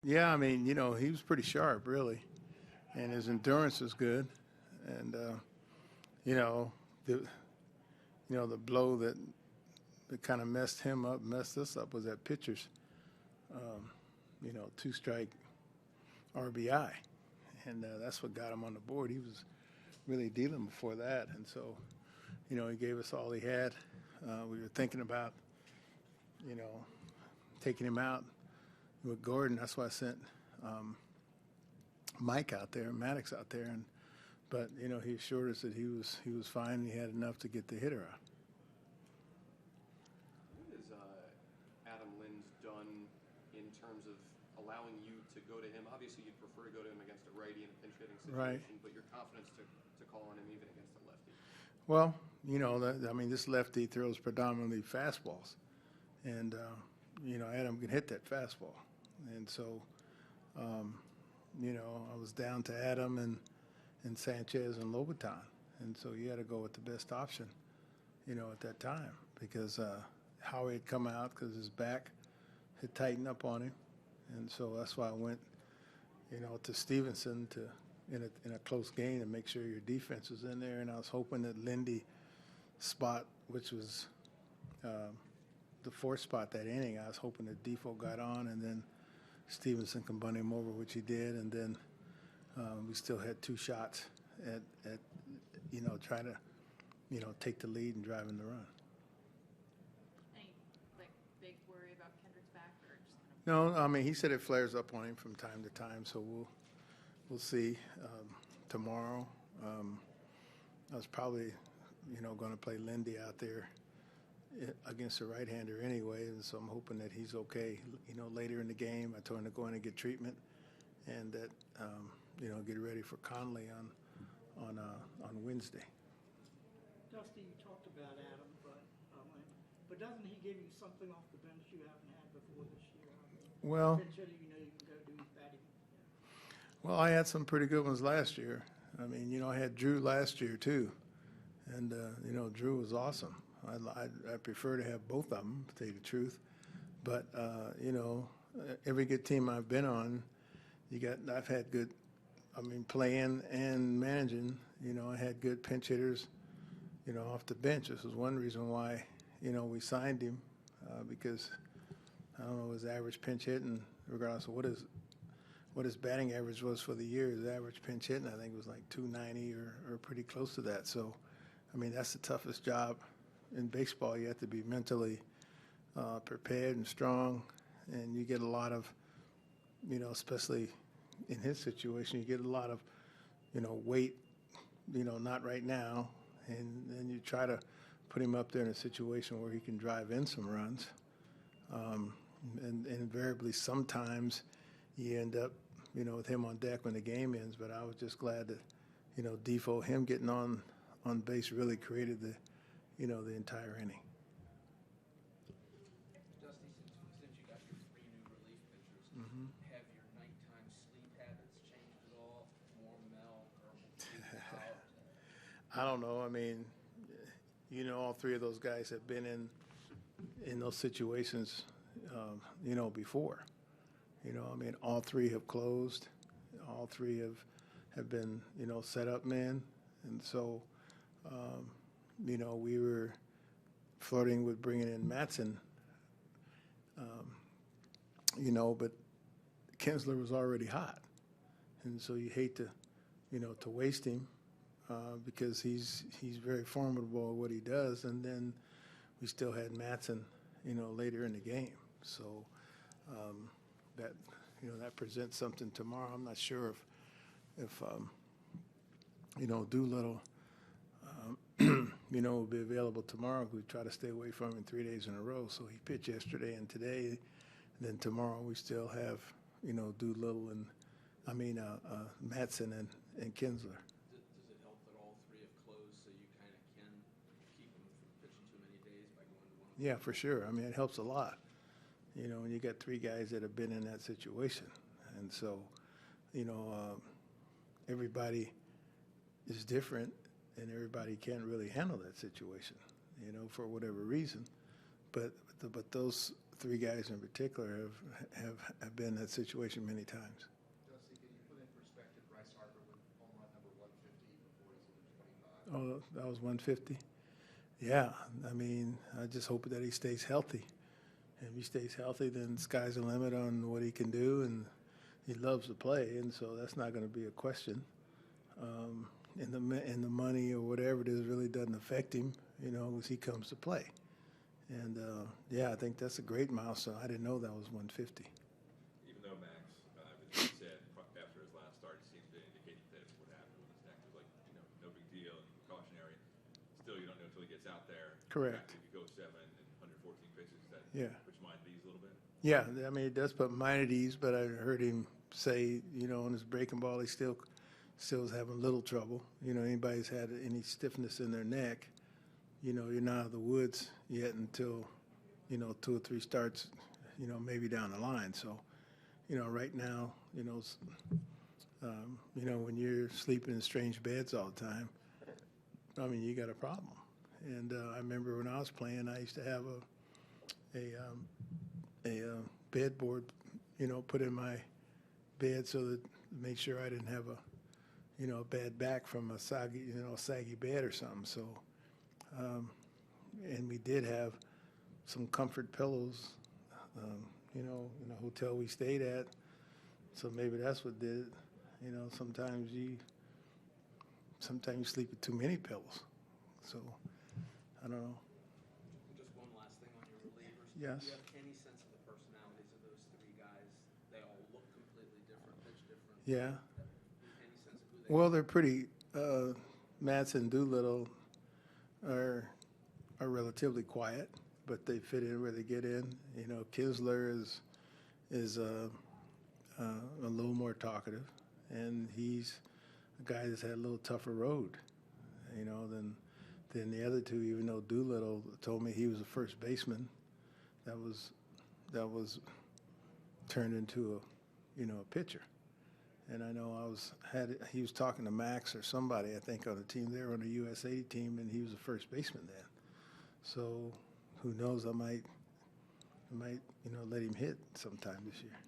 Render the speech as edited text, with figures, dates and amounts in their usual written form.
Yeah, I mean, he was pretty sharp, really, and his endurance was good. And you know, the the blow that kind of messed us up was that pitcher's, um, two strike RBI, and that's what got him on the board. He was really dealing before that, and so he gave us all he had. We were thinking about you know taking him out with Gordon. That's why I sent um, Mike out there, Maddox out there, but he assured us that he was fine. And he had enough to get the hitter out. What has Adam Lynn's done in terms of allowing you to go to him? Obviously, you'd prefer to go to him against a righty in a pinch hitting Right. situation, but your confidence to call on him even against a lefty. Well, I mean, this lefty throws predominantly fastballs, and Adam can hit that fastball, and so um, I was down to Adam and Sanchez and Lobaton, and so you had to go with the best option, at that time because Howie had come out because his back had tightened up on him, and so that's why I went, to Stevenson in a close game to make sure your defense was in there, and I was hoping that Lindy spot, which was the fourth spot that inning, I was hoping that Defoe got on, and then Stevenson can bunt him over, which he did, and then we still had two shots at trying to take the lead and driving the run. Any big worry about Kendrick's back, or just kind of? No, I mean he said it flares up on him from time to time, so we'll see tomorrow. I was probably going to play Lindy out there against a right-hander anyway, and so I'm hoping that he's okay. Later in the game, I told him to go in and get treatment, and that get ready for Conley on Wednesday. Dusty, you talked about Adam, but doesn't he give you something off the bench you haven't had before this year? Well, Bench hitter, you can go do batting. Well, I had some pretty good ones last year. I mean, I had Drew last year too, and Drew was awesome. I prefer to have both of them, to tell you the truth. But every good team I've been on, I've had good. I mean, playing and managing. I had good pinch hitters. Off the bench. This was one reason why we signed him because I don't know his average pinch hitting, regardless of what his batting average was for the year. His average pinch hitting, I think, was like 290 or pretty close to that. So, I mean, that's the toughest job in baseball. You have to be mentally prepared and strong, and you get a lot of, especially in his situation, you get a lot of, weight, not right now, and then you try to put him up there in a situation where he can drive in some runs. And invariably, sometimes you end up, with him on deck when the game ends. But I was just glad that, Defoe, him getting on base really created the entire inning. Dusty, since you got your three new relief pitchers, have your nighttime sleep habits changed at all? More Mel, Herbal, out? I don't know. I mean, all three of those guys have been in those situations, before. I mean, all three have closed. All three have been, set up men. And so, we were flirting with bringing in Matson, but Kinsler was already hot. And so you hate to waste him because he's very formidable at what he does. And then we still had Matson, later in the game. So that presents something tomorrow. I'm not sure if Doolittle, will be available tomorrow. We try to stay away from him 3 days in a row. So he pitched yesterday and today. And then tomorrow we still have, Doolittle and Matson and Kinsler. Does it help that all three have closed so you kind of can keep them from pitching too many days by going to one? Yeah, for sure. I mean, it helps a lot. When you got three guys that have been in that situation. And so, everybody is different and everybody can't really handle that situation, for whatever reason. But those three guys in particular have been in that situation many times. Dusty, can you put in perspective Bryce Harper with home run number 150 before he's in 25? Oh, that was 150? Yeah, I mean, I just hope that he stays healthy. And if he stays healthy, then sky's the limit on what he can do, and he loves to play, and so that's not going to be a question. And the money or whatever it is really doesn't affect him, as he comes to play. And, yeah, I think that's a great milestone. I didn't know that was 150. Even though Max, everything he said after his last start seemed to indicate that what happened with his neck was like, no big deal and precautionary. Still, you don't know until he gets out there. Correct. If you go 7 and 114 pitches, that puts your mind at ease a little bit. Yeah, I mean, it does put mine at ease, but I heard him say, on his breaking ball, he still is having a little trouble. Anybody's had any stiffness in their neck, you're not out of the woods yet until, 2 or 3 starts, maybe down the line. So, right now, when you're sleeping in strange beds all the time, I mean, you got a problem. And I remember when I was playing, I used to have a bed board, put in my bed so that make sure I didn't have a bad back from a saggy bed or something. So, and we did have some comfort pillows, in a hotel we stayed at. So maybe that's what did it. Sometimes you sleep with too many pillows. So, I don't know. Just one last thing on your relievers. Yes. Do you have any sense of the personalities of those 3 guys? They all look completely different, pitch different. Yeah. Any sense of who they Well, they're pretty. Matz and Doolittle are relatively quiet, but they fit in where they get in. Kinsler is a little more talkative, and he's a guy that's had a little tougher road, than the other 2. Even though Doolittle told me he was a first baseman, that was turned into a pitcher. And I know he was talking to Max or somebody, I think, on the team there, on the USA team, and he was a first baseman then. So who knows? I might let him hit sometime this year.